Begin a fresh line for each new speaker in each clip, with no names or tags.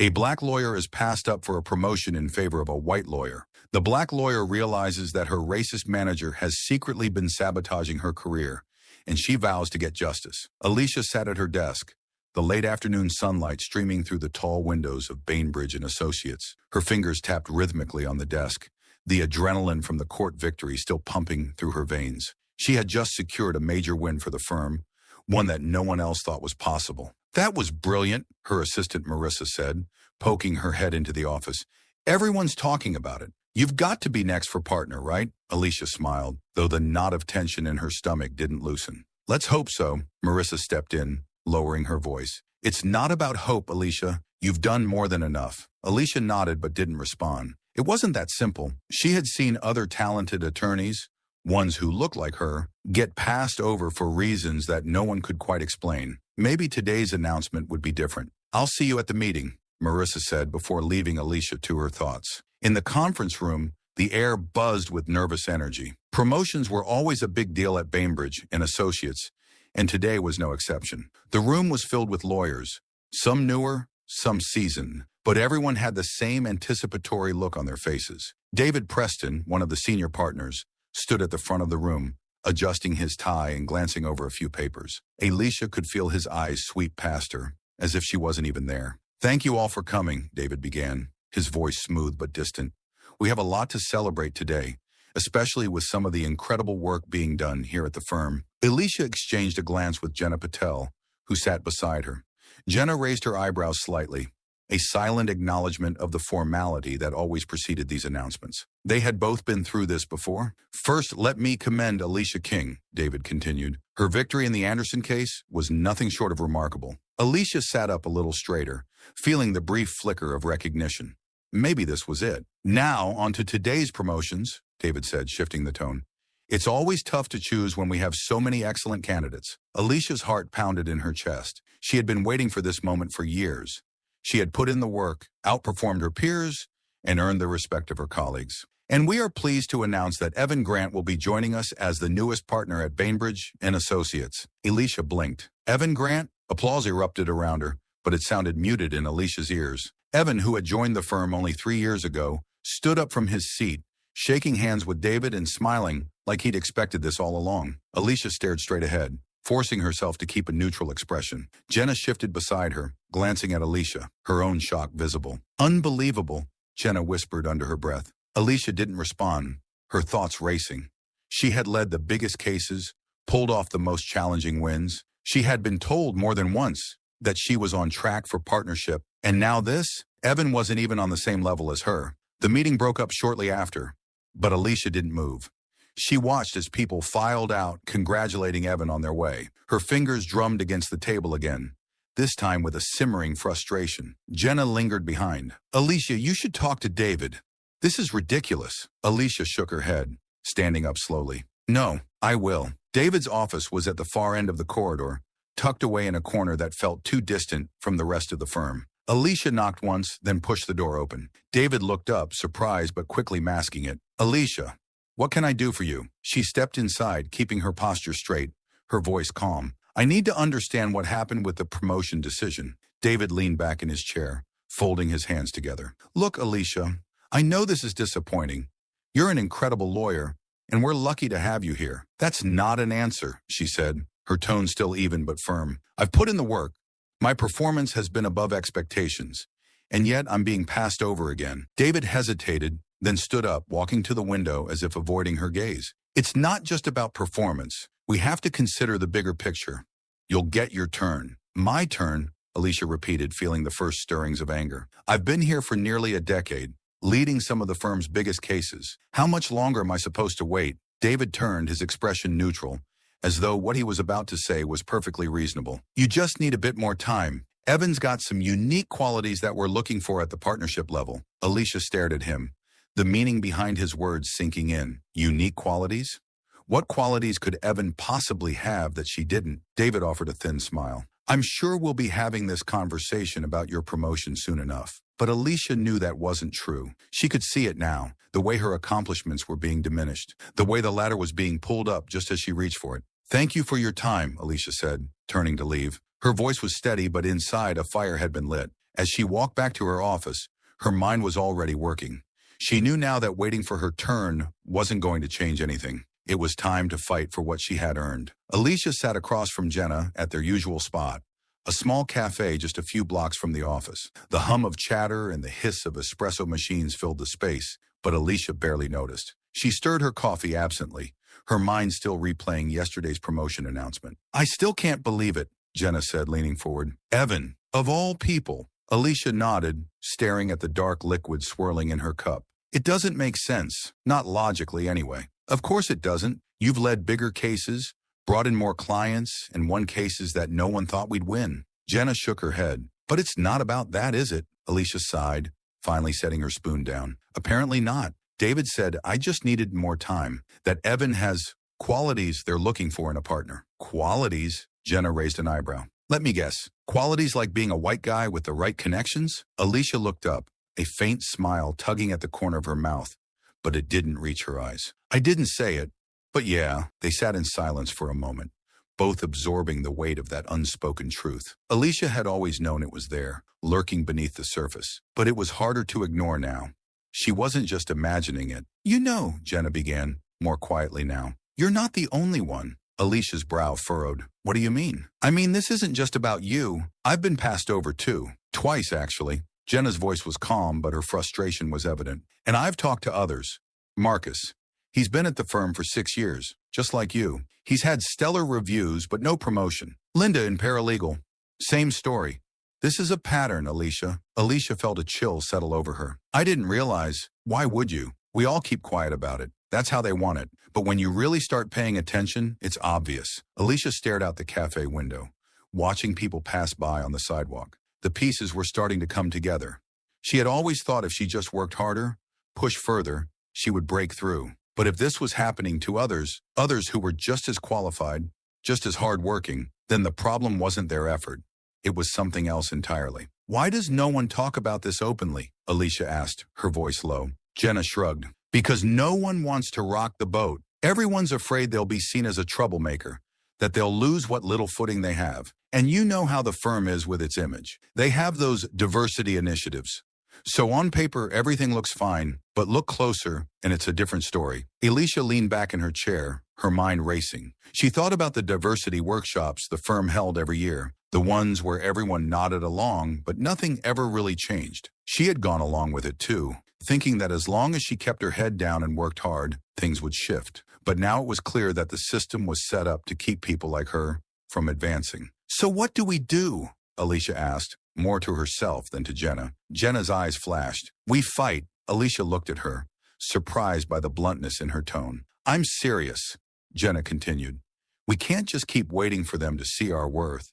A black lawyer is passed up for a promotion in favor of a white lawyer. The black lawyer realizes that her racist manager has secretly been sabotaging her career, and she vows to get justice. Alicia sat at her desk, the late afternoon sunlight streaming through the tall windows of Bainbridge and Associates. Her fingers tapped rhythmically on the desk, the adrenaline from the court victory still pumping through her veins. She had just secured a major win for the firm, one that no one else thought was possible. "That was brilliant," her assistant Marissa said, poking her head into the office. "Everyone's talking about it. You've got to be next for partner, right?" Alicia smiled, though the knot of tension in her stomach didn't loosen. "Let's hope so," Marissa stepped in, lowering her voice. "It's not about hope, Alicia. You've done more than enough." Alicia nodded but didn't respond. It wasn't that simple. She had seen other talented attorneys, ones who looked like her, get passed over for reasons that no one could quite explain. Maybe today's announcement would be different. "I'll see you at the meeting," Marissa said before leaving Alicia to her thoughts. In the conference room, the air buzzed with nervous energy. Promotions were always a big deal at Bainbridge and Associates, and today was no exception. The room was filled with lawyers, some newer, some seasoned, but everyone had the same anticipatory look on their faces. David Preston, one of the senior partners, stood at the front of the room, adjusting his tie and glancing over a few papers. Alicia could feel his eyes sweep past her, as if she wasn't even there. "Thank you all for coming," David began, his voice smooth but distant. "We have a lot to celebrate today, especially with some of the incredible work being done here at the firm." Alicia exchanged a glance with Jenna Patel, who sat beside her. Jenna raised her eyebrows slightly, a silent acknowledgement of the formality that always preceded these announcements. They had both been through this before. "First, let me commend Alicia King," David continued. "Her victory in the Anderson case was nothing short of remarkable." Alicia sat up a little straighter, feeling the brief flicker of recognition. Maybe this was it. "Now, on to today's promotions," David said, shifting the tone. "It's always tough to choose when we have so many excellent candidates." Alicia's heart pounded in her chest. She had been waiting for this moment for years. She had put in the work, outperformed her peers, and earned the respect of her colleagues. "And we are pleased to announce that Evan Grant will be joining us as the newest partner at Bainbridge and Associates." Alicia blinked. "Evan Grant?" Applause erupted around her, but it sounded muted in Alicia's ears. Evan, who had joined the firm only 3 years ago, stood up from his seat, shaking hands with David and smiling like he'd expected this all along. Alicia stared straight ahead, forcing herself to keep a neutral expression. Jenna shifted beside her, glancing at Alicia, her own shock visible. "Unbelievable," Jenna whispered under her breath. Alicia didn't respond, her thoughts racing. She had led the biggest cases, pulled off the most challenging wins. She had been told more than once that she was on track for partnership, and now this? Evan wasn't even on the same level as her. The meeting broke up shortly after, but Alicia didn't move. She watched as people filed out, congratulating Evan on their way. Her fingers drummed against the table again, this time with a simmering frustration. Jenna lingered behind. "Alicia, you should talk to David. This is ridiculous." Alicia shook her head, standing up slowly. "No, I will." David's office was at the far end of the corridor, tucked away in a corner that felt too distant from the rest of the firm. Alicia knocked once, then pushed the door open. David looked up, surprised but quickly masking it. "Alicia, what can I do for you?" She stepped inside, keeping her posture straight, her voice calm. "I need to understand what happened with the promotion decision." David leaned back in his chair, folding his hands together. "Look, Alicia, I know this is disappointing. You're an incredible lawyer, and we're lucky to have you here." "That's not an answer," she said, her tone still even but firm. "I've put in the work. My performance has been above expectations, and yet I'm being passed over again." David hesitated, then stood up, walking to the window as if avoiding her gaze. "It's not just about performance. We have to consider the bigger picture. You'll get your turn." "My turn?" Alicia repeated, feeling the first stirrings of anger. "I've been here for nearly a decade, leading some of the firm's biggest cases. How much longer am I supposed to wait?" David turned, his expression neutral, as though what he was about to say was perfectly reasonable. "You just need a bit more time. Evan's got some unique qualities that we're looking for at the partnership level." Alicia stared at him, the meaning behind his words sinking in. Unique qualities? What qualities could Evan possibly have that she didn't? David offered a thin smile. "I'm sure we'll be having this conversation about your promotion soon enough." But Alicia knew that wasn't true. She could see it now, the way her accomplishments were being diminished, the way the ladder was being pulled up just as she reached for it. "Thank you for your time," Alicia said, turning to leave. Her voice was steady, but inside a fire had been lit. As she walked back to her office, her mind was already working. She knew now that waiting for her turn wasn't going to change anything. It was time to fight for what she had earned. Alicia sat across from Jenna at their usual spot, a small cafe just a few blocks from the office. The hum of chatter and the hiss of espresso machines filled the space, but Alicia barely noticed. She stirred her coffee absently, her mind still replaying yesterday's promotion announcement. "I still can't believe it," Jenna said, leaning forward. "Evan, of all people." Alicia nodded, staring at the dark liquid swirling in her cup. "It doesn't make sense, not logically anyway." "Of course it doesn't. You've led bigger cases, brought in more clients, and won cases that no one thought we'd win." Jenna shook her head. "But it's not about that, is it?" Alicia sighed, finally setting her spoon down. "Apparently not. David said I just needed more time, that Evan has qualities they're looking for in a partner." "Qualities?" Jenna raised an eyebrow. "Let me guess. Qualities like being a white guy with the right connections?" Alicia looked up, a faint smile tugging at the corner of her mouth, but it didn't reach her eyes. "I didn't say it, but yeah." They sat in silence for a moment, both absorbing the weight of that unspoken truth. Alicia had always known it was there, lurking beneath the surface, but it was harder to ignore now. She wasn't just imagining it. "You know," Jenna began, more quietly now, "you're not the only one." Alicia's brow furrowed. "What do you mean?" "I mean, this isn't just about you. I've been passed over too. Twice, actually." Jenna's voice was calm, but her frustration was evident. "And I've talked to others. Marcus. He's been at the firm for 6 years, just like you. He's had stellar reviews, but no promotion. Linda in paralegal. Same story. This is a pattern, Alicia." Alicia felt a chill settle over her. "I didn't realize. Why would you? We all keep quiet about it. That's how they want it. But when you really start paying attention, it's obvious." Alicia stared out the cafe window, watching people pass by on the sidewalk. The pieces were starting to come together. She had always thought if she just worked harder, pushed further, she would break through. But if this was happening to others who were just as qualified, just as hardworking, then the problem wasn't their effort. It was something else entirely. "Why does no one talk about this openly?" Alicia asked, her voice low. Jenna shrugged. "Because no one wants to rock the boat. Everyone's afraid they'll be seen as a troublemaker, that they'll lose what little footing they have. And you know how the firm is with its image. They have those diversity initiatives. So on paper, everything looks fine, but look closer, and it's a different story." Alicia leaned back in her chair, her mind racing. She thought about the diversity workshops the firm held every year, the ones where everyone nodded along, but nothing ever really changed. She had gone along with it too, thinking that as long as she kept her head down and worked hard, things would shift. But now it was clear that the system was set up to keep people like her from advancing. "So what do we do?" Alicia asked, more to herself than to Jenna. Jenna's eyes flashed. "We fight." Alicia looked at her, surprised by the bluntness in her tone. "I'm serious," Jenna continued. "We can't just keep waiting for them to see our worth.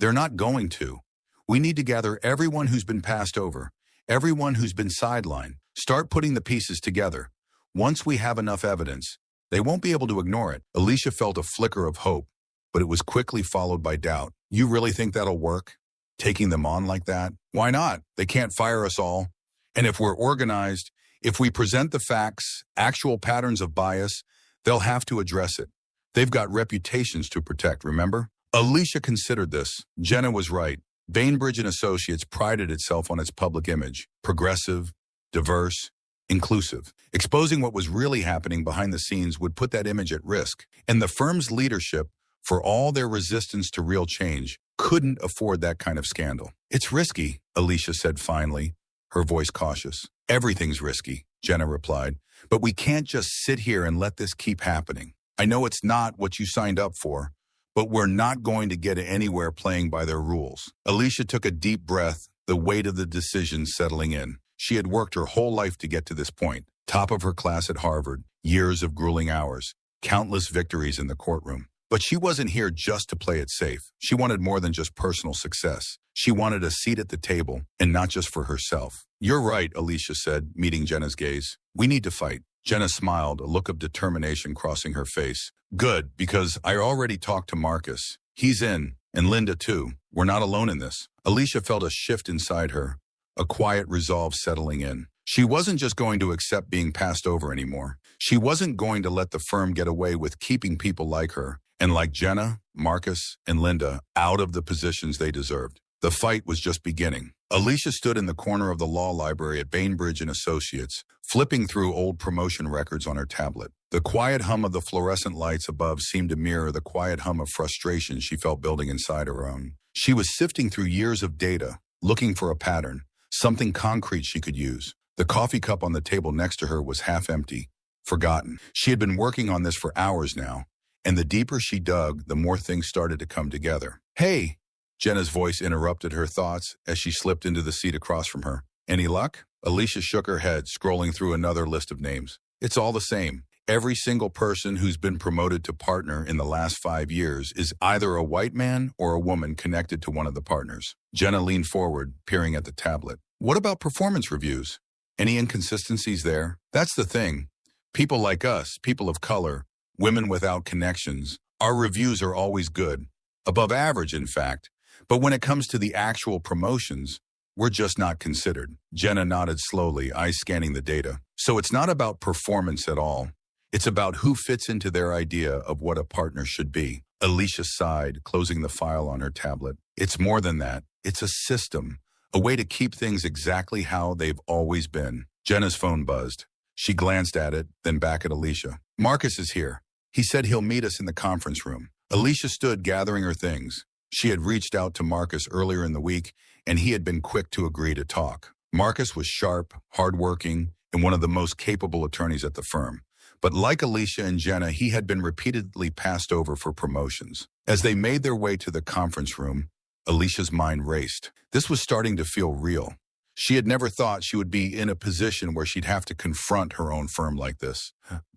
They're not going to. We need to gather everyone who's been passed over, everyone who's been sidelined, start putting the pieces together. Once we have enough evidence, they won't be able to ignore it." Alicia felt a flicker of hope, but it was quickly followed by doubt. "You really think that'll work? Taking them on like that? Why not? They can't fire us all. And if we're organized, if we present the facts, actual patterns of bias, they'll have to address it. They've got reputations to protect, remember?" Alicia considered this. Jenna was right. Bainbridge and Associates prided itself on its public image. Progressive, diverse, inclusive. Exposing what was really happening behind the scenes would put that image at risk. And the firm's leadership, for all their resistance to real change, couldn't afford that kind of scandal. "It's risky," Alicia said finally, her voice cautious. "Everything's risky," Jenna replied. "But we can't just sit here and let this keep happening. I know it's not what you signed up for, but we're not going to get anywhere playing by their rules." Alicia took a deep breath, the weight of the decision settling in. She had worked her whole life to get to this point. Top of her class at Harvard, years of grueling hours, countless victories in the courtroom. But she wasn't here just to play it safe. She wanted more than just personal success. She wanted a seat at the table, and not just for herself. "You're right," Alicia said, meeting Jenna's gaze. "We need to fight." Jenna smiled, a look of determination crossing her face. "Good, because I already talked to Marcus. He's in, and Linda too. We're not alone in this." Alicia felt a shift inside her, a quiet resolve settling in. She wasn't just going to accept being passed over anymore. She wasn't going to let the firm get away with keeping people like her. and like Jenna, Marcus, and Linda, out of the positions they deserved. The fight was just beginning. Alicia stood in the corner of the law library at Bainbridge and Associates, flipping through old promotion records on her tablet. The quiet hum of the fluorescent lights above seemed to mirror the quiet hum of frustration she felt building inside her own. She was sifting through years of data, looking for a pattern, something concrete she could use. The coffee cup on the table next to her was half empty, forgotten. She had been working on this for hours now, and the deeper she dug, the more things started to come together. "Hey!" Jenna's voice interrupted her thoughts as she slipped into the seat across from her. "Any luck?" Alicia shook her head, scrolling through another list of names. "It's all the same. Every single person who's been promoted to partner in the last 5 years is either a white man or a woman connected to one of the partners." Jenna leaned forward, peering at the tablet. "What about performance reviews? Any inconsistencies there?" "That's the thing. People like us, people of color, women without connections, our reviews are always good. Above average, in fact. But when it comes to the actual promotions, we're just not considered." Jenna nodded slowly, eyes scanning the data. "So it's not about performance at all. It's about who fits into their idea of what a partner should be." Alicia sighed, closing the file on her tablet. "It's more than that. It's a system, a way to keep things exactly how they've always been." Jenna's phone buzzed. She glanced at it, then back at Alicia. "Marcus is here. He said he'll meet us in the conference room." Alicia stood gathering her things. She had reached out to Marcus earlier in the week, and he had been quick to agree to talk. Marcus was sharp, hardworking, and one of the most capable attorneys at the firm. But like Alicia and Jenna, he had been repeatedly passed over for promotions. As they made their way to the conference room, Alicia's mind raced. This was starting to feel real. She had never thought she would be in a position where she'd have to confront her own firm like this.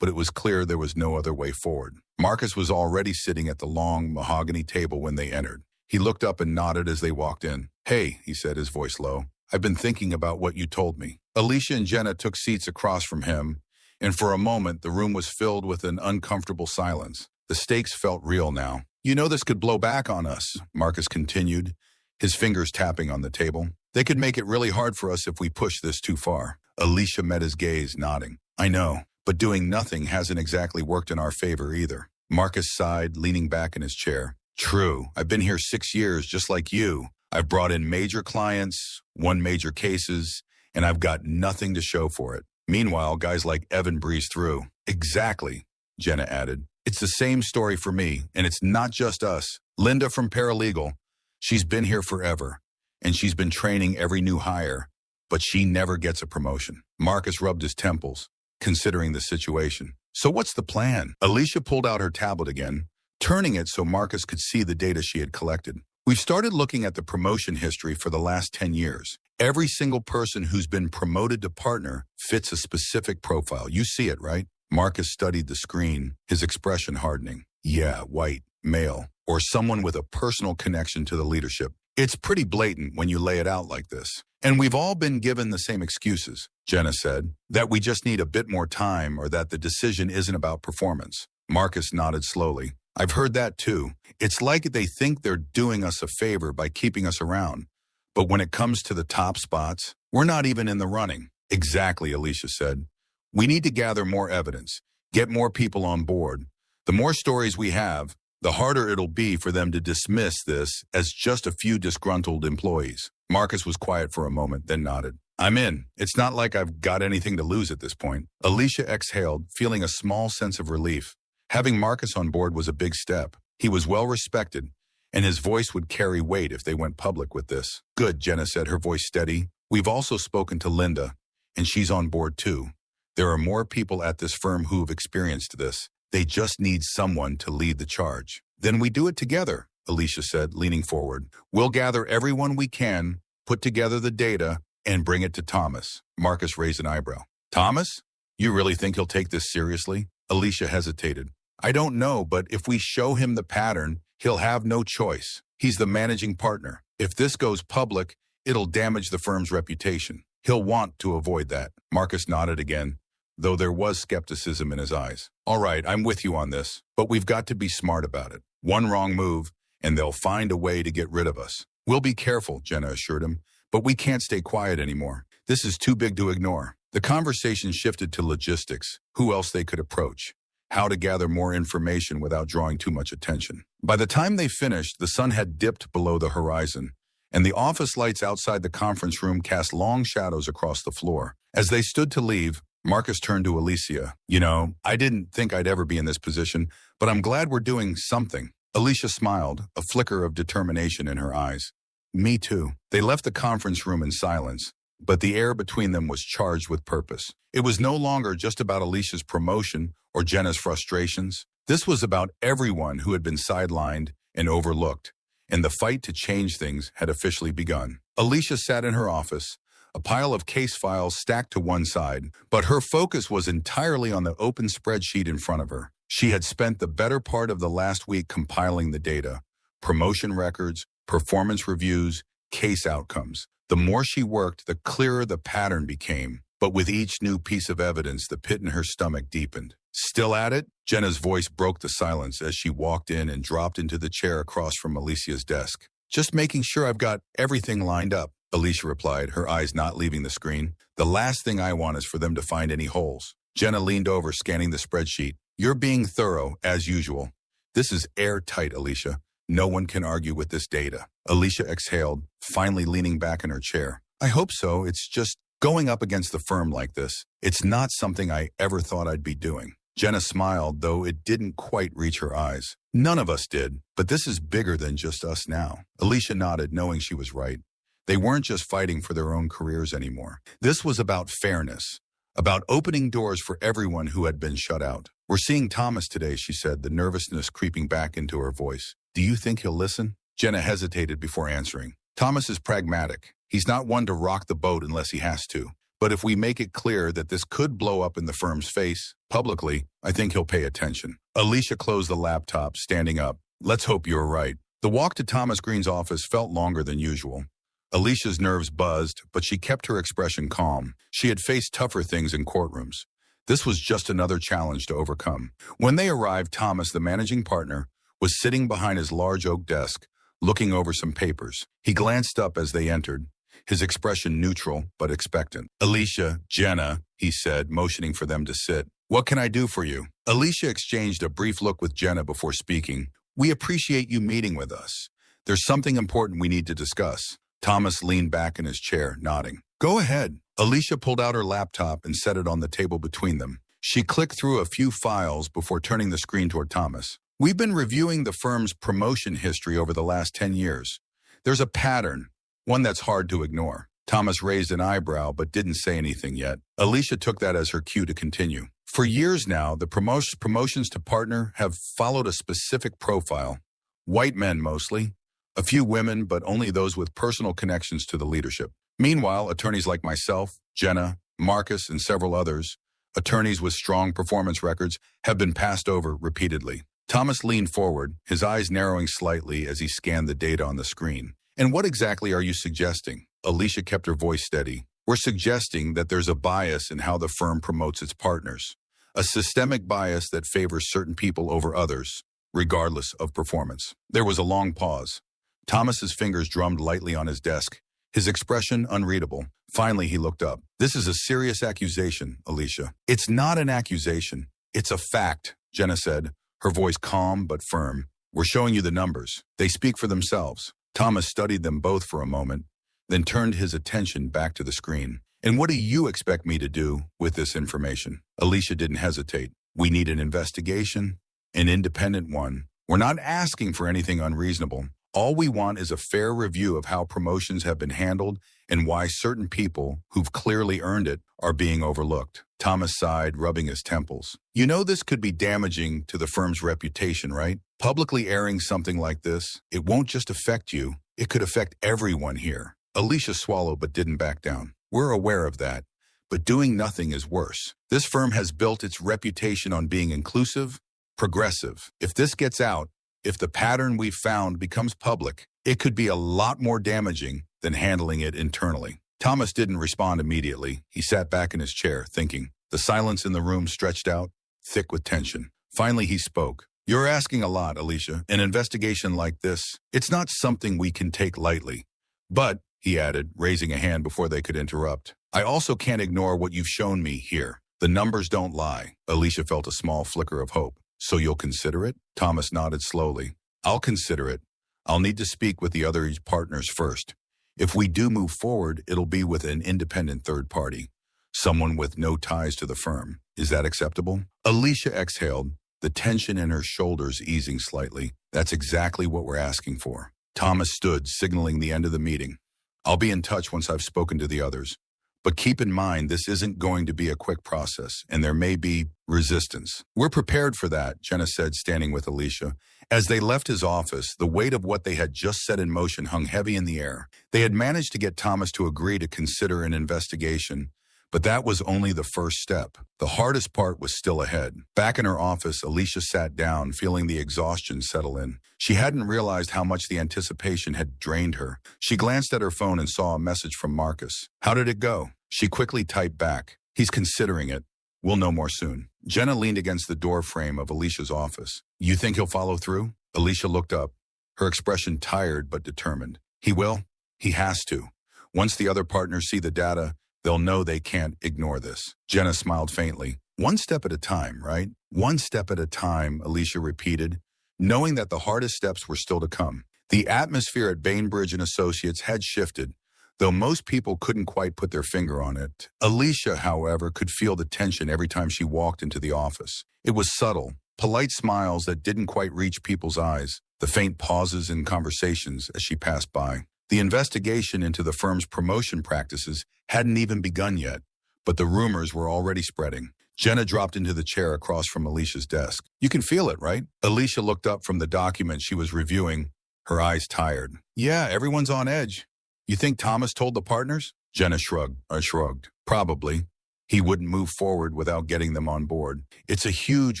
But it was clear there was no other way forward. Marcus was already sitting at the long mahogany table when they entered. He looked up and nodded as they walked in. "Hey," he said, his voice low. "I've been thinking about what you told me." Alicia and Jenna took seats across from him, and for a moment the room was filled with an uncomfortable silence. The stakes felt real now. "You know this could blow back on us," Marcus continued, his fingers tapping on the table. "They could make it really hard for us if we push this too far." Alicia met his gaze, nodding. "I know, but doing nothing hasn't exactly worked in our favor either." Marcus sighed, leaning back in his chair. "True. I've been here 6 years, just like you. I've brought in major clients, won major cases, and I've got nothing to show for it. Meanwhile, guys like Evan breeze through." "Exactly," Jenna added. "It's the same story for me, and it's not just us. Linda from Paralegal, she's been here forever, and she's been training every new hire, but she never gets a promotion." Marcus rubbed his temples, considering the situation. "So what's the plan?" Alicia pulled out her tablet again, turning it so Marcus could see the data she had collected. "We've started looking at the promotion history for the last 10 years. Every single person who's been promoted to partner fits a specific profile. You see it, right?" Marcus studied the screen, his expression hardening. "Yeah, white, male, or someone with a personal connection to the leadership. It's pretty blatant when you lay it out like this. And we've all been given the same excuses," Jenna said, "that we just need a bit more time or that the decision isn't about performance." Marcus nodded slowly. "I've heard that too. It's like they think they're doing us a favor by keeping us around. But when it comes to the top spots, we're not even in the running." "Exactly," Alicia said. "We need to gather more evidence, get more people on board. The more stories we have, the harder it'll be for them to dismiss this as just a few disgruntled employees." Marcus was quiet for a moment, then nodded. "I'm in. It's not like I've got anything to lose at this point." Alicia exhaled, feeling a small sense of relief. Having Marcus on board was a big step. He was well respected, and his voice would carry weight if they went public with this. "Good," Jenna said, her voice steady. "We've also spoken to Linda, and she's on board too. There are more people at this firm who've experienced this. They just need someone to lead the charge." "Then we do it together," Alicia said, leaning forward. "We'll gather everyone we can, put together the data, and bring it to Thomas." Marcus raised an eyebrow. "Thomas? You really think he'll take this seriously?" Alicia hesitated. "I don't know, but if we show him the pattern, he'll have no choice. He's the managing partner. If this goes public, it'll damage the firm's reputation. He'll want to avoid that." Marcus nodded again, though there was skepticism in his eyes. "All right, I'm with you on this, but we've got to be smart about it. One wrong move, and they'll find a way to get rid of us." "We'll be careful," Jenna assured him, "but we can't stay quiet anymore. This is too big to ignore." The conversation shifted to logistics, who else they could approach. how to gather more information without drawing too much attention. By the time they finished, the sun had dipped below the horizon, and the office lights outside the conference room cast long shadows across the floor. As they stood to leave, Marcus turned to Alicia. You know, I didn't think I'd ever be in this position, but I'm glad we're doing something. Alicia smiled, a flicker of determination in her eyes. Me too. They left the conference room in silence, but the air between them was charged with purpose. It was no longer just about Alicia's promotion or Jenna's frustrations. This was about everyone who had been sidelined and overlooked, and the fight to change things had officially begun. Alicia sat in her office, a pile of case files stacked to one side, but her focus was entirely on the open spreadsheet in front of her. She had spent the better part of the last week compiling the data, promotion records, performance reviews, case outcomes. The more she worked, the clearer the pattern became. But with each new piece of evidence, the pit in her stomach deepened. Still at it? Jenna's voice broke the silence as she walked in and dropped into the chair across from Alicia's desk. Just making sure I've got everything lined up, Alicia replied, her eyes not leaving the screen. The last thing I want is for them to find any holes. Jenna leaned over, scanning the spreadsheet. You're being thorough, as usual. This is airtight, Alicia. No one can argue with this data. Alicia exhaled, finally leaning back in her chair. I hope so. It's just going up against the firm like this. It's not something I ever thought I'd be doing. Jenna smiled, though it didn't quite reach her eyes. None of us did, but this is bigger than just us now. Alicia nodded, knowing she was right. They weren't just fighting for their own careers anymore. This was about fairness, about opening doors for everyone who had been shut out. We're seeing Thomas today, she said, the nervousness creeping back into her voice. Do you think he'll listen? Jenna hesitated before answering. Thomas is pragmatic. He's not one to rock the boat unless he has to. But if we make it clear that this could blow up in the firm's face, publicly, I think he'll pay attention. Alicia closed the laptop, standing up. Let's hope you're right. The walk to Thomas Green's office felt longer than usual. Alicia's nerves buzzed, but she kept her expression calm. She had faced tougher things in courtrooms. This was just another challenge to overcome. When they arrived, Thomas, the managing partner, was sitting behind his large oak desk, looking over some papers. He glanced up as they entered, his expression neutral but expectant. Alicia, Jenna, he said, motioning for them to sit. What can I do for you? Alicia exchanged a brief look with Jenna before speaking. We appreciate you meeting with us. There's something important we need to discuss. Thomas leaned back in his chair, nodding. Go ahead. Alicia pulled out her laptop and set it on the table between them. She clicked through a few files before turning the screen toward Thomas. We've been reviewing the firm's promotion history over the last 10 years. There's a pattern, one that's hard to ignore. Thomas raised an eyebrow but didn't say anything yet. Alicia took that as her cue to continue. For years now, the promotions to partner have followed a specific profile. White men mostly. A few women, but only those with personal connections to the leadership. Meanwhile, attorneys like myself, Jenna, Marcus, and several others, attorneys with strong performance records, have been passed over repeatedly. Thomas leaned forward, his eyes narrowing slightly as he scanned the data on the screen. And what exactly are you suggesting? Alicia kept her voice steady. We're suggesting that there's a bias in how the firm promotes its partners. A systemic bias that favors certain people over others, regardless of performance. There was a long pause. Thomas's fingers drummed lightly on his desk, his expression unreadable. Finally, he looked up. This is a serious accusation, Alicia. It's not an accusation. It's a fact, Jenna said, her voice calm but firm. We're showing you the numbers. They speak for themselves. Thomas studied them both for a moment, then turned his attention back to the screen. And what do you expect me to do with this information? Alicia didn't hesitate. We need an investigation, an independent one. We're not asking for anything unreasonable. All we want is a fair review of how promotions have been handled and why certain people who've clearly earned it are being overlooked. Thomas sighed, rubbing his temples. You know this could be damaging to the firm's reputation, right? Publicly airing something like this, it won't just affect you, it could affect everyone here. Alicia swallowed but didn't back down. We're aware of that, but doing nothing is worse. This firm has built its reputation on being inclusive, progressive. If this gets out, if the pattern we've found becomes public, it could be a lot more damaging than handling it internally. Thomas didn't respond immediately. He sat back in his chair, thinking. The silence in the room stretched out, thick with tension. Finally, he spoke. You're asking a lot, Alicia. An investigation like this, it's not something we can take lightly. But, he added, raising a hand before they could interrupt, I also can't ignore what you've shown me here. The numbers don't lie. Alicia felt a small flicker of hope. So you'll consider it? Thomas nodded slowly. I'll consider it. I'll need to speak with the other partners first. If we do move forward, it'll be with an independent third party. Someone with no ties to the firm. Is that acceptable? Alicia exhaled, the tension in her shoulders easing slightly. That's exactly what we're asking for. Thomas stood, signaling the end of the meeting. I'll be in touch once I've spoken to the others. But keep in mind, this isn't going to be a quick process, and there may be resistance. We're prepared for that, Jenna said, standing with Alicia. As they left his office, the weight of what they had just set in motion hung heavy in the air. They had managed to get Thomas to agree to consider an investigation, but that was only the first step. The hardest part was still ahead. Back in her office, Alicia sat down, feeling the exhaustion settle in. She hadn't realized how much the anticipation had drained her. She glanced at her phone and saw a message from Marcus. How did it go? She quickly typed back. He's considering it. We'll know more soon. Jenna leaned against the door frame of Alicia's office. You think he'll follow through? Alicia looked up, her expression tired but determined. He will. He has to. Once the other partners see the data, they'll know they can't ignore this. Jenna smiled faintly. One step at a time, right? One step at a time, Alicia repeated, knowing that the hardest steps were still to come. The atmosphere at Bainbridge and Associates had shifted, though most people couldn't quite put their finger on it. Alicia, however, could feel the tension every time she walked into the office. It was subtle, polite smiles that didn't quite reach people's eyes, the faint pauses in conversations as she passed by. The investigation into the firm's promotion practices hadn't even begun yet, but the rumors were already spreading. Jenna dropped into the chair across from Alicia's desk. You can feel it, right? Alicia looked up from the document she was reviewing, her eyes tired. Yeah, everyone's on edge. You think Thomas told the partners? Jenna shrugged. Probably. He wouldn't move forward without getting them on board. It's a huge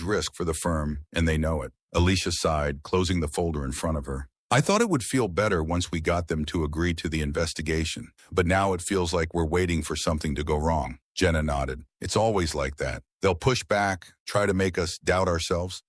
risk for the firm, and they know it. Alicia sighed, closing the folder in front of her. I thought it would feel better once we got them to agree to the investigation, but now it feels like we're waiting for something to go wrong. Jenna nodded. It's always like that. They'll push back, try to make us doubt ourselves,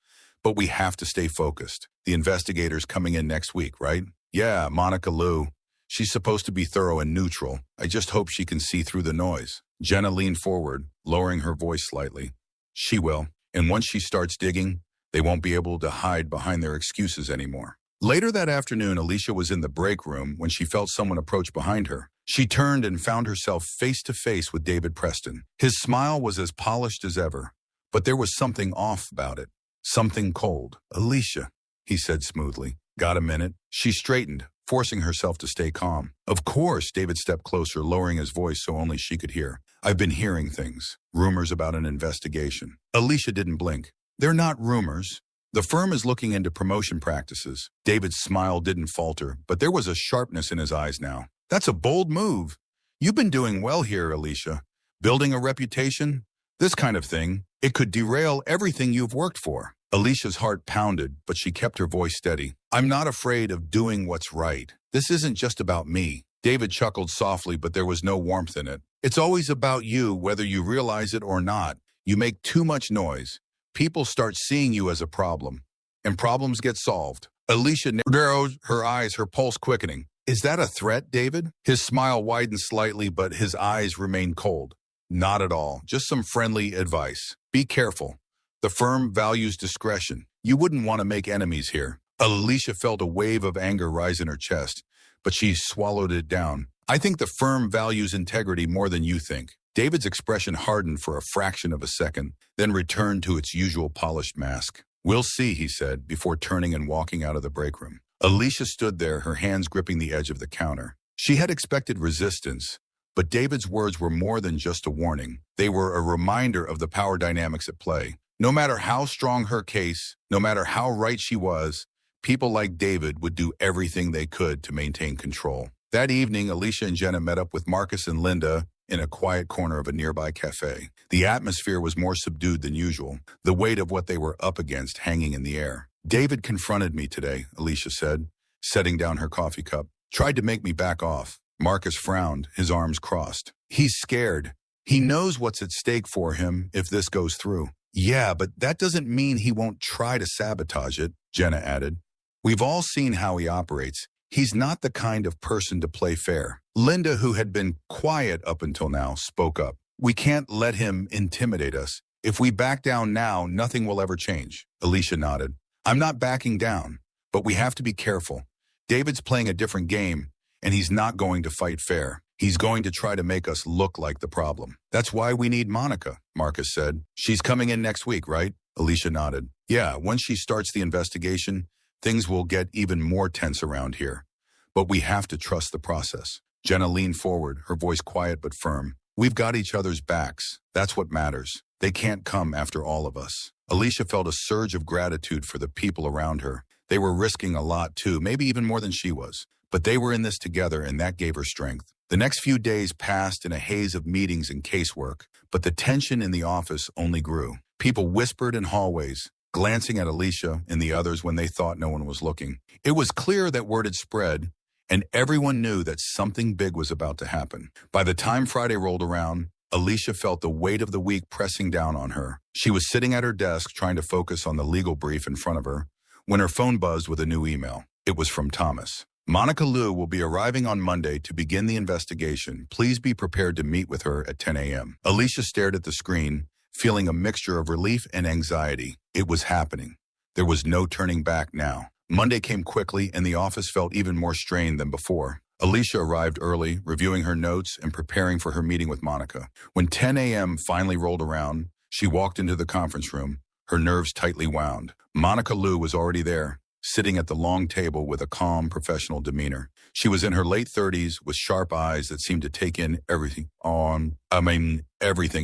but we have to stay focused. The investigator's coming in next week, right? Yeah, Monica Liu. She's supposed to be thorough and neutral. I just hope she can see through the noise. Jenna leaned forward, lowering her voice slightly. She will. And once she starts digging, they won't be able to hide behind their excuses anymore. Later that afternoon, Alicia was in the break room when she felt someone approach behind her. She turned and found herself face to face with David Preston. His smile was as polished as ever, but there was something off about it. Something cold. Alicia, he said smoothly. Got a minute? She straightened, forcing herself to stay calm. Of course, David stepped closer, lowering his voice so only she could hear. I've been hearing things. Rumors about an investigation. Alicia didn't blink. They're not rumors. The firm is looking into promotion practices. David's smile didn't falter, but there was a sharpness in his eyes now. That's a bold move. You've been doing well here, Alicia. Building a reputation? This kind of thing. It could derail everything you've worked for. Alicia's heart pounded, but she kept her voice steady. I'm not afraid of doing what's right. This isn't just about me. David chuckled softly, but there was no warmth in it. It's always about you, whether you realize it or not. You make too much noise. People start seeing you as a problem, and problems get solved. Alicia narrowed her eyes, her pulse quickening. Is that a threat, David? His smile widened slightly, but his eyes remained cold. Not at all. Just some friendly advice. Be careful. The firm values discretion. You wouldn't want to make enemies here. Alicia felt a wave of anger rise in her chest, but she swallowed it down. I think the firm values integrity more than you think. David's expression hardened for a fraction of a second, then returned to its usual polished mask. We'll see, he said, before turning and walking out of the break room. Alicia stood there, her hands gripping the edge of the counter. She had expected resistance, but David's words were more than just a warning. They were a reminder of the power dynamics at play. No matter how strong her case, no matter how right she was, people like David would do everything they could to maintain control. That evening, Alicia and Jenna met up with Marcus and Linda in a quiet corner of a nearby cafe. The atmosphere was more subdued than usual, the weight of what they were up against hanging in the air. David confronted me today, Alicia said, setting down her coffee cup. Tried to make me back off. Marcus frowned, his arms crossed. He's scared. He knows what's at stake for him if this goes through. Yeah, but that doesn't mean he won't try to sabotage it, Jenna added. We've all seen how he operates. He's not the kind of person to play fair. Linda, who had been quiet up until now, spoke up. We can't let him intimidate us. If we back down now, nothing will ever change. Alicia nodded. I'm not backing down, but we have to be careful. David's playing a different game, and he's not going to fight fair. He's going to try to make us look like the problem. That's why we need Monica, Marcus said. She's coming in next week, right? Alicia nodded. Yeah, once she starts the investigation, things will get even more tense around here. But we have to trust the process. Jenna leaned forward, her voice quiet but firm. We've got each other's backs. That's what matters. They can't come after all of us. Alicia felt a surge of gratitude for the people around her. They were risking a lot too, maybe even more than she was. But they were in this together, and that gave her strength. The next few days passed in a haze of meetings and casework, but the tension in the office only grew. People whispered in hallways, glancing at Alicia and the others when they thought no one was looking. It was clear that word had spread, and everyone knew that something big was about to happen. By the time Friday rolled around, Alicia felt the weight of the week pressing down on her. She was sitting at her desk trying to focus on the legal brief in front of her when her phone buzzed with a new email. It was from Thomas. Monica Liu will be arriving on Monday to begin the investigation. Please be prepared to meet with her at 10 a.m. Alicia stared at the screen, feeling a mixture of relief and anxiety. It was happening. There was no turning back now. Monday came quickly, and the office felt even more strained than before. Alicia arrived early, reviewing her notes and preparing for her meeting with Monica. When 10 a.m. finally rolled around, she walked into the conference room, her nerves tightly wound. Monica Liu was already there, sitting at the long table with a calm, professional demeanor. She was in her late 30s with sharp eyes that seemed to take in everything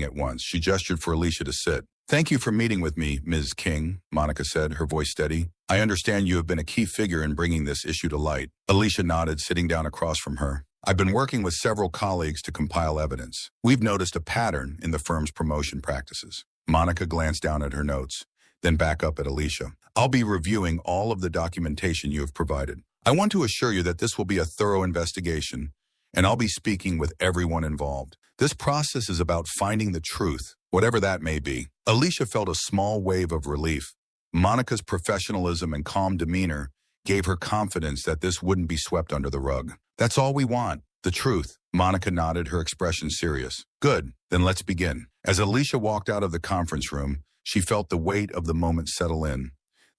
at once. She gestured for Alicia to sit. Thank you for meeting with me, Ms. King, Monica said, her voice steady. I understand you have been a key figure in bringing this issue to light. Alicia nodded, sitting down across from her. I've been working with several colleagues to compile evidence. We've noticed a pattern in the firm's promotion practices. Monica glanced down at her notes, then back up at Alicia. I'll be reviewing all of the documentation you have provided. I want to assure you that this will be a thorough investigation, and I'll be speaking with everyone involved. This process is about finding the truth, whatever that may be. Alicia felt a small wave of relief. Monica's professionalism and calm demeanor gave her confidence that this wouldn't be swept under the rug. That's all we want, the truth. Monica nodded, her expression serious. Good, then let's begin. As Alicia walked out of the conference room, she felt the weight of the moment settle in.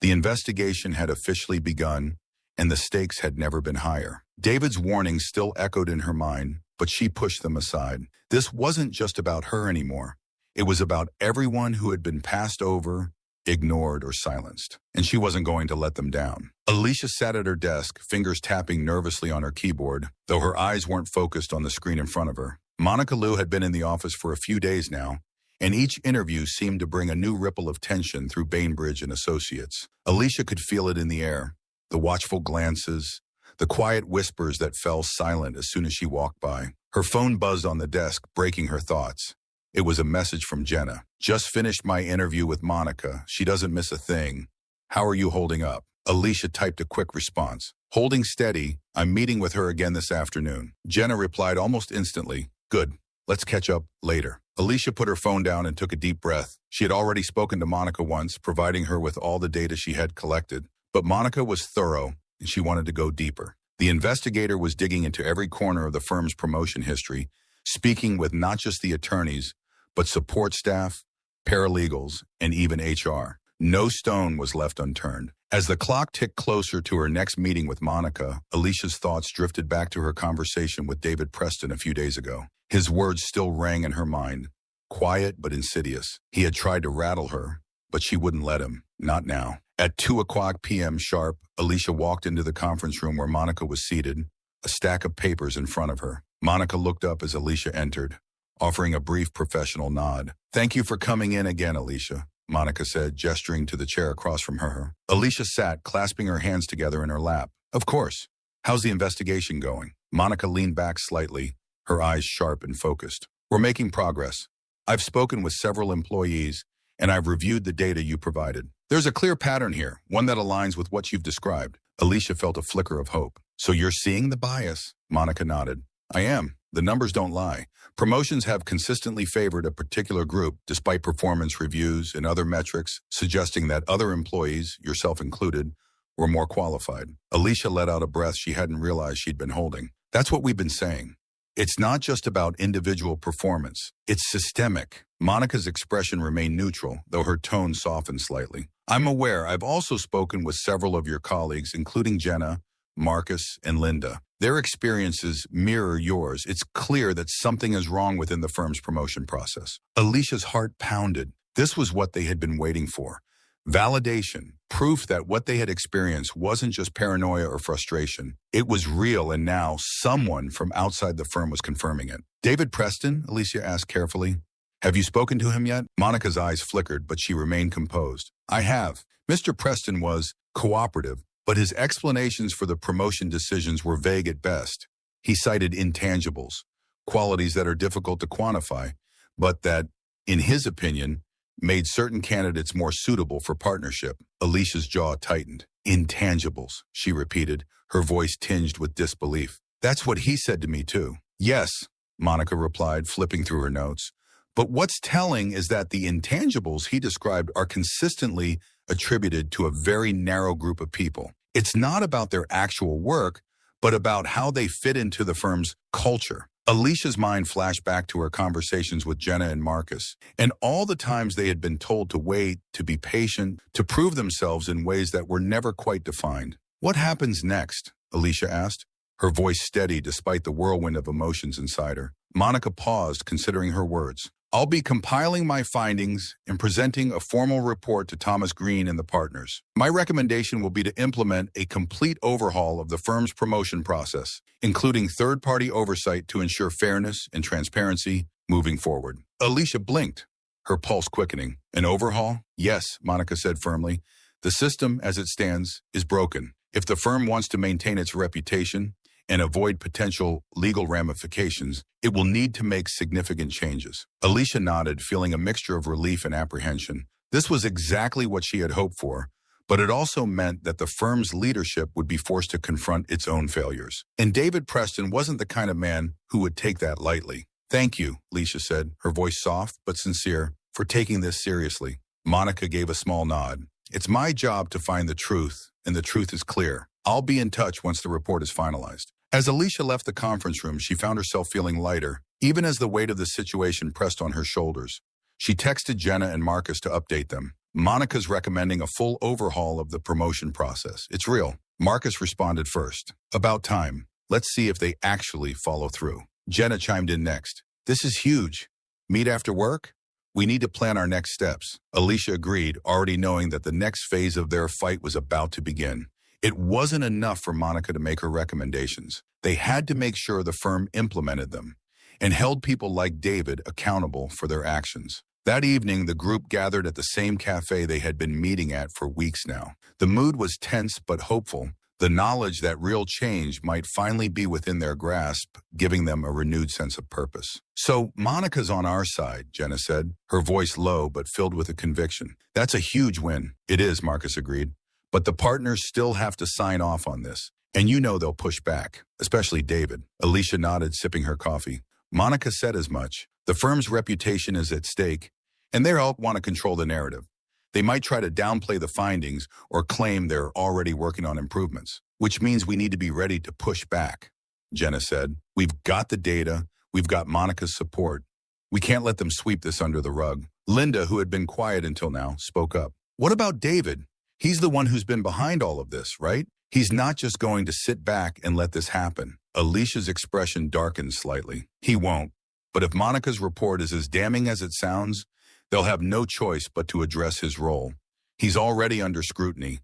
The investigation had officially begun, and the stakes had never been higher. David's warnings still echoed in her mind, but she pushed them aside. This wasn't just about her anymore. It was about everyone who had been passed over, ignored, or silenced, and she wasn't going to let them down. Alicia sat at her desk, fingers tapping nervously on her keyboard, though her eyes weren't focused on the screen in front of her. Monica Liu had been in the office for a few days now, and each interview seemed to bring a new ripple of tension through Bainbridge and Associates. Alicia could feel it in the air, the watchful glances, the quiet whispers that fell silent as soon as she walked by. Her phone buzzed on the desk, breaking her thoughts. It was a message from Jenna. Just finished my interview with Monica. She doesn't miss a thing. How are you holding up? Alicia typed a quick response. Holding steady. I'm meeting with her again this afternoon. Jenna replied almost instantly. Good. Let's catch up later. Alicia put her phone down and took a deep breath. She had already spoken to Monica once, providing her with all the data she had collected. But Monica was thorough, and she wanted to go deeper. The investigator was digging into every corner of the firm's promotion history, speaking with not just the attorneys, but support staff, paralegals, and even HR. No stone was left unturned. As the clock ticked closer to her next meeting with Monica, Alicia's thoughts drifted back to her conversation with David Preston a few days ago. His words still rang in her mind, quiet but insidious. He had tried to rattle her, but she wouldn't let him. Not now. At 2:00 p.m. sharp, Alicia walked into the conference room where Monica was seated, a stack of papers in front of her. Monica looked up as Alicia entered, offering a brief professional nod. Thank you for coming in again, Alicia, Monica said, gesturing to the chair across from her. Alicia sat, clasping her hands together in her lap. Of course. How's the investigation going? Monica leaned back slightly, her eyes sharp and focused. We're making progress. I've spoken with several employees, and I've reviewed the data you provided. There's a clear pattern here, one that aligns with what you've described. Alicia felt a flicker of hope. So you're seeing the bias? Monica nodded. I am. The numbers don't lie. Promotions have consistently favored a particular group, despite performance reviews and other metrics suggesting that other employees, yourself included, were more qualified. Alicia let out a breath she hadn't realized she'd been holding. That's what we've been saying. It's not just about individual performance. It's systemic. Monica's expression remained neutral, though her tone softened slightly. I'm aware I've also spoken with several of your colleagues, including Jenna, Marcus, and Linda. Their experiences mirror yours. It's clear that something is wrong within the firm's promotion process. Alicia's heart pounded. This was what they had been waiting for. Validation, proof that what they had experienced wasn't just paranoia or frustration. It was real, and now someone from outside the firm was confirming it. David Preston, Alicia asked carefully. Have you spoken to him yet? Monica's eyes flickered, but she remained composed. I have. Mr. Preston was cooperative, but his explanations for the promotion decisions were vague at best. He cited intangibles, qualities that are difficult to quantify, but that, in his opinion, made certain candidates more suitable for partnership. Alicia's jaw tightened. Intangibles, she repeated, her voice tinged with disbelief. That's what he said to me too. Yes, Monica replied, flipping through her notes. But what's telling is that the intangibles he described are consistently attributed to a very narrow group of people. It's not about their actual work, but about how they fit into the firm's culture. Alicia's mind flashed back to her conversations with Jenna and Marcus, and all the times they had been told to wait, to be patient, to prove themselves in ways that were never quite defined. What happens next? Alicia asked, her voice steady despite the whirlwind of emotions inside her. Monica paused, considering her words. I'll be compiling my findings and presenting a formal report to Thomas Green and the partners. My recommendation will be to implement a complete overhaul of the firm's promotion process, including third-party oversight to ensure fairness and transparency moving forward. Alicia blinked, her pulse quickening. An overhaul? Yes, Monica said firmly. The system, as it stands, is broken. If the firm wants to maintain its reputation and avoid potential legal ramifications, it will need to make significant changes. Alicia nodded, feeling a mixture of relief and apprehension. This was exactly what she had hoped for, but it also meant that the firm's leadership would be forced to confront its own failures. And David Preston wasn't the kind of man who would take that lightly. Thank you, Alicia said, her voice soft but sincere, for taking this seriously. Monica gave a small nod. It's my job to find the truth, and the truth is clear. I'll be in touch once the report is finalized. As Alicia left the conference room, she found herself feeling lighter, even as the weight of the situation pressed on her shoulders. She texted Jenna and Marcus to update them. Monica's recommending a full overhaul of the promotion process. It's real. Marcus responded first. About time. Let's see if they actually follow through. Jenna chimed in next. This is huge. Meet after work? We need to plan our next steps. Alicia agreed, already knowing that the next phase of their fight was about to begin. It wasn't enough for Monica to make her recommendations. They had to make sure the firm implemented them and held people like David accountable for their actions. That evening, the group gathered at the same cafe they had been meeting at for weeks now. The mood was tense but hopeful, the knowledge that real change might finally be within their grasp, giving them a renewed sense of purpose. So, Monica's on our side, Jenna said, her voice low but filled with a conviction. That's a huge win. It is, Marcus agreed. But the partners still have to sign off on this. And you know they'll push back, especially David. Alicia nodded, sipping her coffee. Monica said as much. The firm's reputation is at stake, and they all want to control the narrative. They might try to downplay the findings or claim they're already working on improvements, which means we need to be ready to push back, Jenna said. We've got the data. We've got Monica's support. We can't let them sweep this under the rug. Linda, who had been quiet until now, spoke up. What about David? He's the one who's been behind all of this, right? He's not just going to sit back and let this happen. Alicia's expression darkened slightly. He won't. But if Monica's report is as damning as it sounds, they'll have no choice but to address his role. He's already under scrutiny.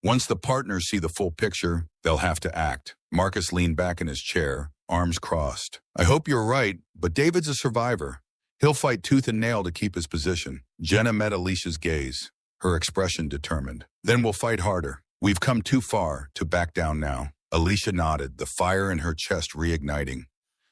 Once the partners see the full picture, they'll have to act. Marcus leaned back in his chair, arms crossed. I hope you're right, but David's a survivor. He'll fight tooth and nail to keep his position. Jenna met Alicia's gaze, her expression determined. Then we'll fight harder. We've come too far to back down now. Alicia nodded, the fire in her chest reigniting.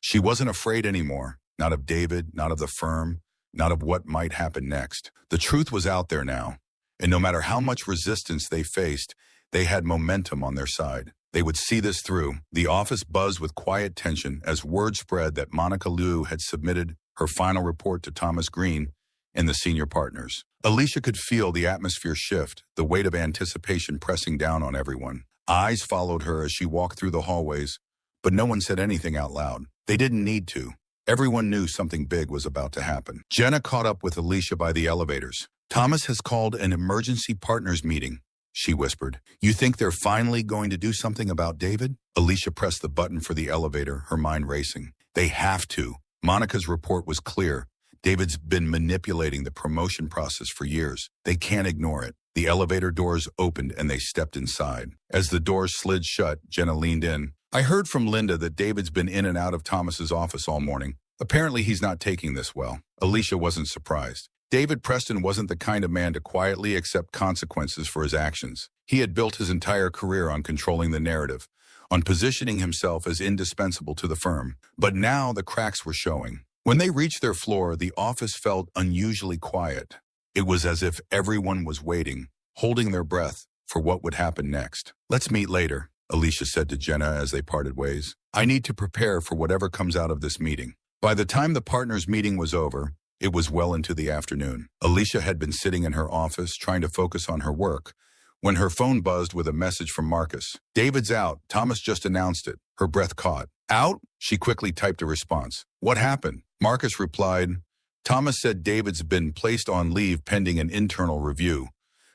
She wasn't afraid anymore, not of David, not of the firm, not of what might happen next. The truth was out there now, and no matter how much resistance they faced, they had momentum on their side. They would see this through. The office buzzed with quiet tension as word spread that Monica Liu had submitted her final report to Thomas Green and the senior partners. Alicia could feel the atmosphere shift, the weight of anticipation pressing down on everyone. Eyes followed her as she walked through the hallways, but no one said anything out loud. They didn't need to. Everyone knew something big was about to happen. Jenna caught up with Alicia by the elevators. Thomas has called an emergency partners meeting, she whispered. You think they're finally going to do something about David? Alicia pressed the button for the elevator, her mind racing. They have to. Monica's report was clear. David's been manipulating the promotion process for years. They can't ignore it. The elevator doors opened and they stepped inside. As the doors slid shut, Jenna leaned in. I heard from Linda that David's been in and out of Thomas's office all morning. Apparently he's not taking this well. Alicia wasn't surprised. David Preston wasn't the kind of man to quietly accept consequences for his actions. He had built his entire career on controlling the narrative, on positioning himself as indispensable to the firm. But now the cracks were showing. When they reached their floor, the office felt unusually quiet. It was as if everyone was waiting, holding their breath for what would happen next. Let's meet later, Alicia said to Jenna as they parted ways. I need to prepare for whatever comes out of this meeting. By the time the partners' meeting was over, it was well into the afternoon. Alicia had been sitting in her office trying to focus on her work when her phone buzzed with a message from Marcus. David's out. Thomas just announced it. Her breath caught. Out? She quickly typed a response. What happened? Marcus replied, Thomas said David's been placed on leave pending an internal review.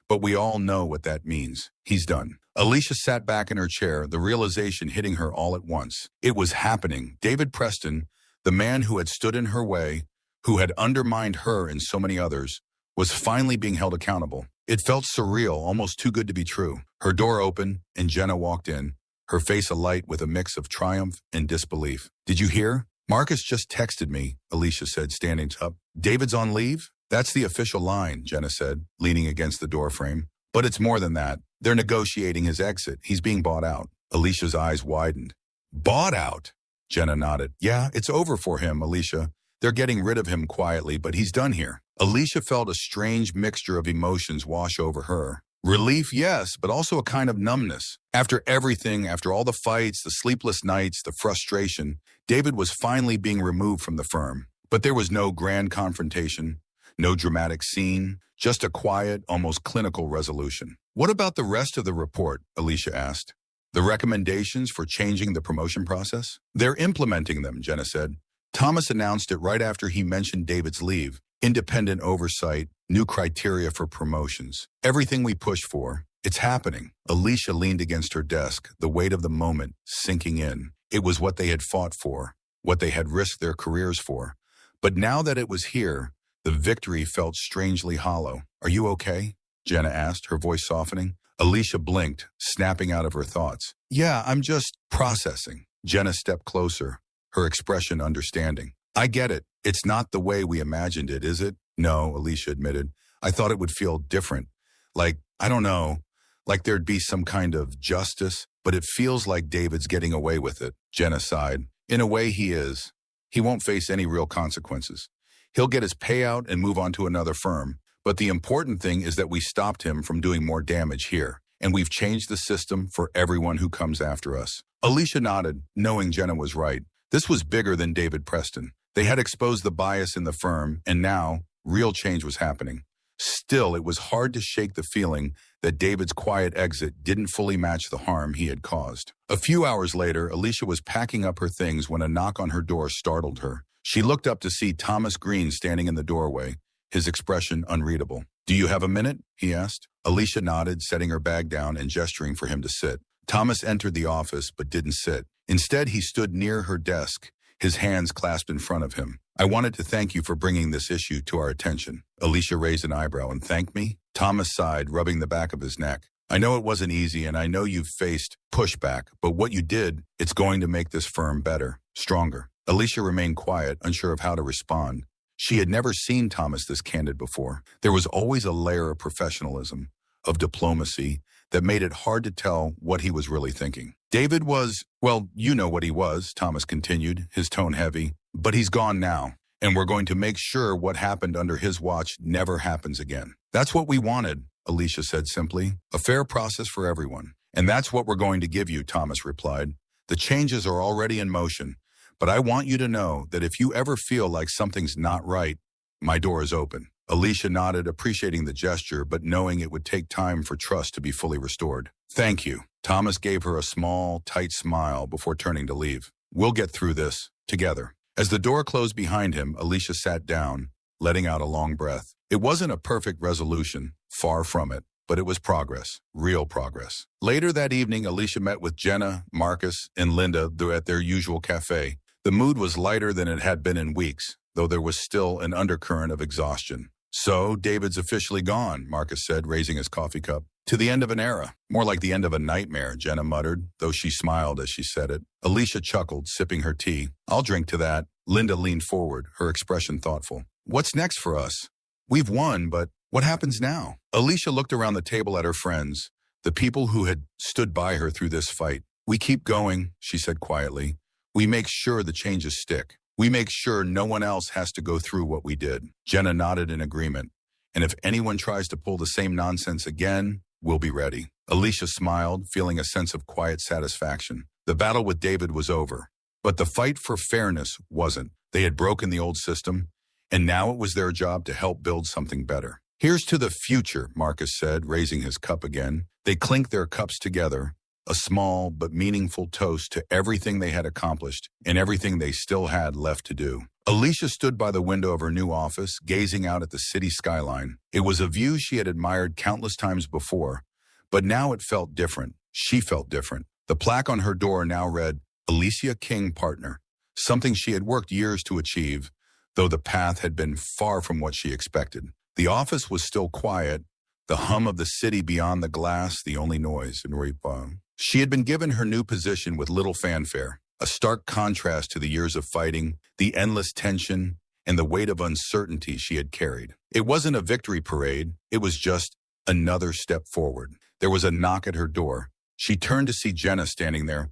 But we all know what that means. He's done. Alicia sat back in her chair, the realization hitting her all at once. It was happening. David Preston, the man who had stood in her way, who had undermined her and so many others, was finally being held accountable. It felt surreal, almost too good to be true. Her door opened, and Jenna walked in, her face alight with a mix of triumph and disbelief. Did you hear? Marcus just texted me, Alicia said, standing up. David's on leave? That's the official line, Jenna said, leaning against the doorframe. But it's more than that. They're negotiating his exit. He's being bought out. Alicia's eyes widened. Bought out? Jenna nodded. Yeah, it's over for him, Alicia. They're getting rid of him quietly, but he's done here. Alicia felt a strange mixture of emotions wash over her. Relief, yes, but also a kind of numbness. After everything, after all the fights, the sleepless nights, the frustration, David was finally being removed from the firm. But there was no grand confrontation, no dramatic scene, just a quiet, almost clinical resolution. What about the rest of the report? Alicia asked. The recommendations for changing the promotion process? They're implementing them, Jenna said. Thomas announced it right after he mentioned David's leave. Independent oversight, new criteria for promotions. Everything we push for, it's happening. Alicia leaned against her desk, the weight of the moment sinking in. It was what they had fought for, what they had risked their careers for. But now that it was here, the victory felt strangely hollow. Are you okay? Jenna asked, her voice softening. Alicia blinked, snapping out of her thoughts. Yeah, I'm just processing. Jenna stepped closer, her expression understanding. I get it. It's not the way we imagined it, is it? No, Alicia admitted. I thought it would feel different. Like, I don't know, like there'd be some kind of justice, but it feels like David's getting away with it. Jenna sighed. In a way, he is. He won't face any real consequences. He'll get his payout and move on to another firm. But the important thing is that we stopped him from doing more damage here. And we've changed the system for everyone who comes after us. Alicia nodded, knowing Jenna was right. This was bigger than David Preston. They had exposed the bias in the firm, and now real change was happening. Still, it was hard to shake the feeling that David's quiet exit didn't fully match the harm he had caused. A few hours later, Alicia was packing up her things when a knock on her door startled her. She looked up to see Thomas Green standing in the doorway, his expression unreadable. Do you have a minute? He asked. Alicia nodded, setting her bag down and gesturing for him to sit. Thomas entered the office but didn't sit. Instead, he stood near her desk, his hands clasped in front of him. I wanted to thank you for bringing this issue to our attention. Alicia raised an eyebrow. And thank me? Thomas sighed, rubbing the back of his neck. I know it wasn't easy, and I know you've faced pushback, but what you did, it's going to make this firm better, stronger. Alicia remained quiet, unsure of how to respond. She had never seen Thomas this candid before. There was always a layer of professionalism, of diplomacy, that made it hard to tell what he was really thinking. David was, well, you know what he was, Thomas continued, his tone heavy. But he's gone now, and we're going to make sure what happened under his watch never happens again. That's what we wanted, Alicia said simply. A fair process for everyone. And that's what we're going to give you, Thomas replied. The changes are already in motion, but I want you to know that if you ever feel like something's not right, my door is open. Alicia nodded, appreciating the gesture, but knowing it would take time for trust to be fully restored. Thank you. Thomas gave her a small, tight smile before turning to leave. We'll get through this. together. As the door closed behind him, Alicia sat down, letting out a long breath. It wasn't a perfect resolution, far from it, but it was progress, real progress. Later that evening, Alicia met with Jenna, Marcus, and Linda at their usual cafe. The mood was lighter than it had been in weeks, though there was still an undercurrent of exhaustion. "So, David's officially gone," Marcus said, raising his coffee cup. "To the end of an era. More like the end of a nightmare," Jenna muttered, though she smiled as she said it. Alicia chuckled, sipping her tea. "I'll drink to that." Linda leaned forward, her expression thoughtful. "What's next for us? We've won, but what happens now?" Alicia looked around the table at her friends, the people who had stood by her through this fight. "We keep going," she said quietly. "We make sure the changes stick. We make sure no one else has to go through what we did." Jenna nodded in agreement. "And if anyone tries to pull the same nonsense again, we'll be ready." Alicia smiled, feeling a sense of quiet satisfaction. The battle with David was over. But the fight for fairness wasn't. They had broken the old system, and now it was their job to help build something better. "Here's to the future," Marcus said, raising his cup again. They clinked their cups together, a small but meaningful toast to everything they had accomplished and everything they still had left to do. Alicia stood by the window of her new office, gazing out at the city skyline. It was a view she had admired countless times before, but now it felt different. She felt different. The plaque on her door now read, "Alicia King, Partner," something she had worked years to achieve, though the path had been far from what she expected. The office was still quiet, the hum of the city beyond the glass the only noise in Repa. She had been given her new position with little fanfare, a stark contrast to the years of fighting, the endless tension, and the weight of uncertainty she had carried. It wasn't a victory parade, it was just another step forward. There was a knock at her door. She turned to see Jenna standing there,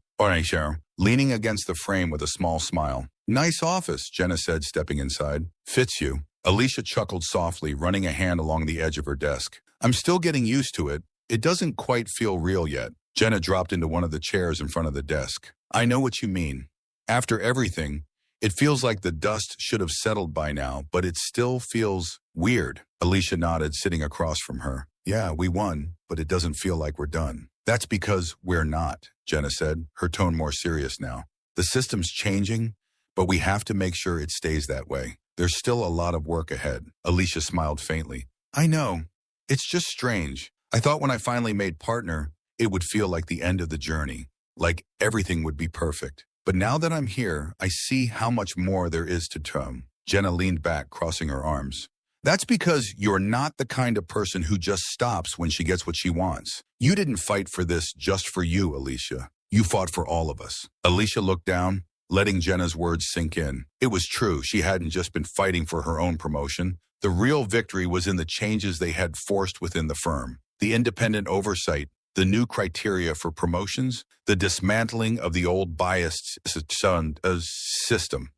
leaning against the frame with a small smile. "Nice office," Jenna said, stepping inside. "Fits you." Alicia chuckled softly, running a hand along the edge of her desk. "I'm still getting used to it. It doesn't quite feel real yet." Jenna dropped into one of the chairs in front of the desk. "I know what you mean. After everything, it feels like the dust should have settled by now, but it still feels weird." Alicia nodded, sitting across from her. "Yeah, we won, but it doesn't feel like we're done." "That's because we're not," Jenna said, her tone more serious now. "The system's changing, but we have to make sure it stays that way. There's still a lot of work ahead." Alicia smiled faintly. "I know. It's just strange. I thought when I finally made partner, it would feel like the end of the journey, like everything would be perfect. But now that I'm here, I see how much more there is to come." Jenna leaned back, crossing her arms. "That's because you're not the kind of person who just stops when she gets what she wants. You didn't fight for this just for you, Alicia. You fought for all of us." Alicia looked down, letting Jenna's words sink in. It was true. She hadn't just been fighting for her own promotion. The real victory was in the changes they had forced within the firm. The independent oversight, the new criteria for promotions, the dismantling of the old biased system.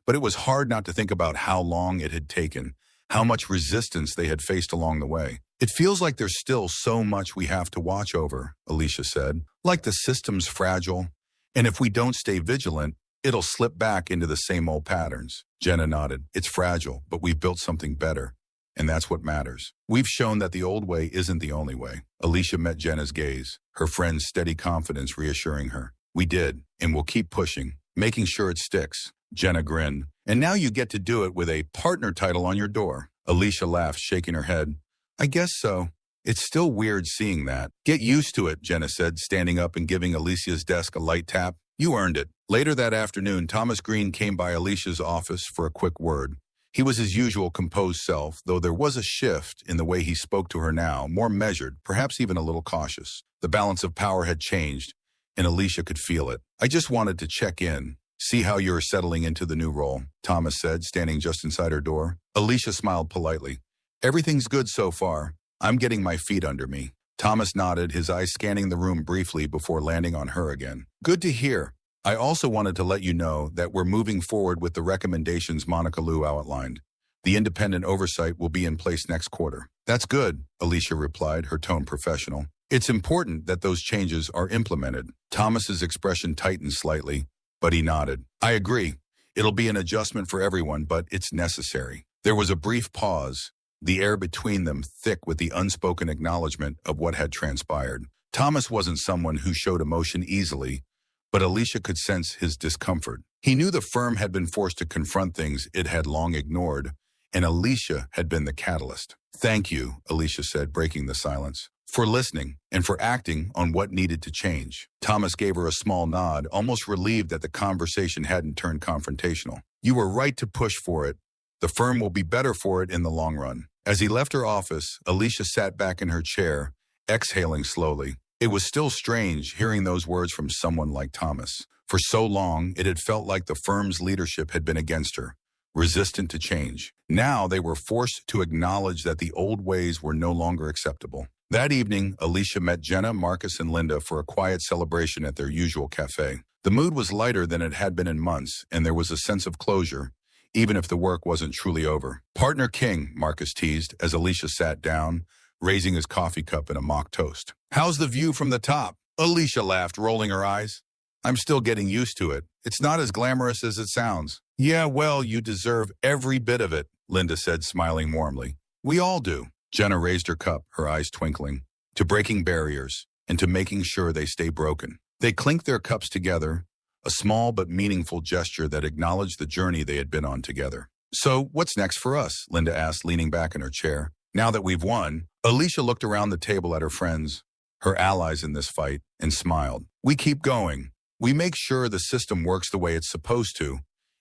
But it was hard not to think about how long it had taken, how much resistance they had faced along the way. "It feels like there's still so much we have to watch over," Alicia said. "Like the system's fragile, and if we don't stay vigilant, it'll slip back into the same old patterns." Jenna nodded. "It's fragile, but we've built something better, and that's what matters. We've shown that the old way isn't the only way." Alicia met Jenna's gaze, her friend's steady confidence reassuring her. "We did, and we'll keep pushing, making sure it sticks." Jenna grinned. "And now you get to do it with a partner title on your door." Alicia laughed, shaking her head. "I guess so. It's still weird seeing that." "Get used to it," Jenna said, standing up and giving Alicia's desk a light tap. "You earned it." Later that afternoon, Thomas Green came by Alicia's office for a quick word. He was his usual composed self, though there was a shift in the way he spoke to her now, more measured, perhaps even a little cautious. The balance of power had changed, and Alicia could feel it. "I just wanted to check in, see how you're settling into the new role," Thomas said, standing just inside her door. Alicia smiled politely. "Everything's good so far. I'm getting my feet under me." Thomas nodded, his eyes scanning the room briefly before landing on her again. "Good to hear. I also wanted to let you know that we're moving forward with the recommendations Monica Liu outlined. The independent oversight will be in place next quarter." "That's good," Alicia replied, her tone professional. "It's important that those changes are implemented." Thomas's expression tightened slightly, but he nodded. "I agree. It'll be an adjustment for everyone, but it's necessary." There was a brief pause, the air between them thick with the unspoken acknowledgement of what had transpired. Thomas wasn't someone who showed emotion easily, but Alicia could sense his discomfort. He knew the firm had been forced to confront things it had long ignored, and Alicia had been the catalyst. "Thank you," Alicia said, breaking the silence, "for listening and for acting on what needed to change." Thomas gave her a small nod, almost relieved that the conversation hadn't turned confrontational. "You were right to push for it. The firm will be better for it in the long run." As he left her office, Alicia sat back in her chair, exhaling slowly. It was still strange hearing those words from someone like Thomas. For so long, it had felt like the firm's leadership had been against her, resistant to change. Now they were forced to acknowledge that the old ways were no longer acceptable. That evening, Alicia met Jenna, Marcus, and Linda for a quiet celebration at their usual cafe. The mood was lighter than it had been in months, and there was a sense of closure, even if the work wasn't truly over. "Partner King," Marcus teased as Alicia sat down, raising his coffee cup in a mock toast. "How's the view from the top?" Alicia laughed, rolling her eyes. "I'm still getting used to it. It's not as glamorous as it sounds." "Yeah, well, you deserve every bit of it," Linda said, smiling warmly. "We all do." Jenna raised her cup, her eyes twinkling. "To breaking barriers, and to making sure they stay broken." They clinked their cups together, a small but meaningful gesture that acknowledged the journey they had been on together. "So, what's next for us?" Linda asked, leaning back in her chair. "Now that we've won," Alicia looked around the table at her friends, her allies in this fight, and smiled. "We keep going. We make sure the system works the way it's supposed to,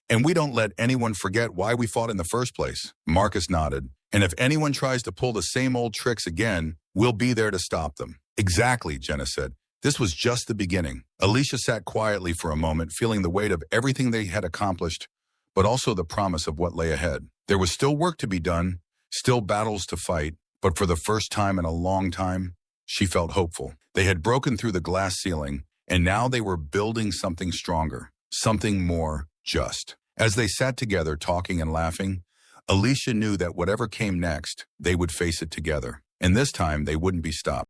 and we don't let anyone forget why we fought in the first place." Marcus nodded. "And if anyone tries to pull the same old tricks again, we'll be there to stop them." "Exactly," Jenna said. This was just the beginning. Alicia sat quietly for a moment, feeling the weight of everything they had accomplished, but also the promise of what lay ahead. There was still work to be done, still battles to fight, but for the first time in a long time, she felt hopeful. They had broken through the glass ceiling, and now they were building something stronger, something more just. As they sat together, talking and laughing, Alicia knew that whatever came next, they would face it together. And this time, they wouldn't be stopped.